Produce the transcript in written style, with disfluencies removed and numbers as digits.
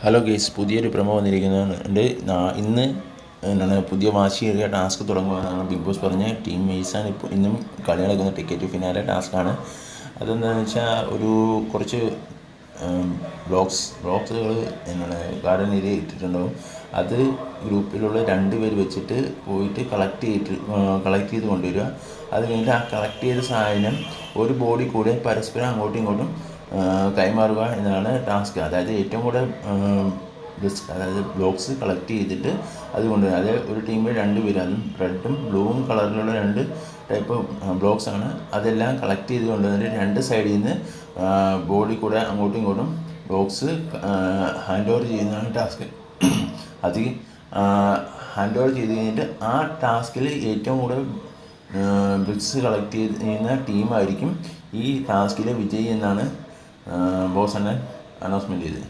Hello guys, പുതിയൊരു promo വന്നിരിക്കുന്നുണ്ട്. ഇന്ന് എന്താണ് പുതിയ വാശിയേറിയ ടാസ്ക് തുടങ്ങുമെന്നാണ് ബിഗ് ബോസ് പറഞ്ഞ്. ടീം മെയ്സാണ് ഇന്നും കളി നടക്കുന്ന ടിക്കറ്റ് ഫിനാലെ ടാസ്ക്കാണ്. അതെന്താണെന്ന് വെച്ചാൽ കുറച്ച് ബ്ലോക്സുകൾ എന്താണ് ഗാർഡൻ ഏരിയ ഇട്ടിട്ടുണ്ടാവും. അത് ഗ്രൂപ്പിലുള്ള 2 പേര് വെച്ചിട്ട് പോയിട്ട് കളക്ട് ചെയ്ത് കൊണ്ടുവരിക. അത് കഴിഞ്ഞിട്ട് ആ കളക്ട് ചെയ്ത സാധനം ഒരു ബോഡി കൂടെ പരസ്പരം അങ്ങോട്ടും ഇങ്ങോട്ടും കൈമാറുക എന്നതാണ് ടാസ്ക്. അതായത് ഏറ്റവും കൂടുതൽ ബ്ലോക്സ് കളക്ട് ചെയ്തിട്ട് അത് കൊണ്ടുവരിക. അത് ഒരു ടീമിൽ 2 പേര്, അതും റെഡും ബ്ലൂവും കളറിലുള്ള 2 ടൈപ്പ് ബ്ലോക്സ് ആണ്. അതെല്ലാം കളക്ട് ചെയ്ത് കൊണ്ടുവന്നിട്ട് 2 സൈഡിൽ നിന്ന് ബോഡി കൂടെ അങ്ങോട്ടും ഇങ്ങോട്ടും ബ്ലോക്സ് ഹാൻഡ് ഓവർ ചെയ്യുന്നതാണ് ടാസ്ക്. അത് ഹാൻഡ് ഓവർ ചെയ്ത് കഴിഞ്ഞിട്ട് ആ ടാസ്കിൽ ഏറ്റവും കൂടുതൽ ബ്രിക്സ് കളക്ട് ചെയ്യുന്ന ടീമായിരിക്കും ഈ ടാസ്കിലെ വിജയി എന്നാണ് ബോസ് അണ്ണൻ അനൗൺസ്മെൻറ്റ് ചെയ്തത്.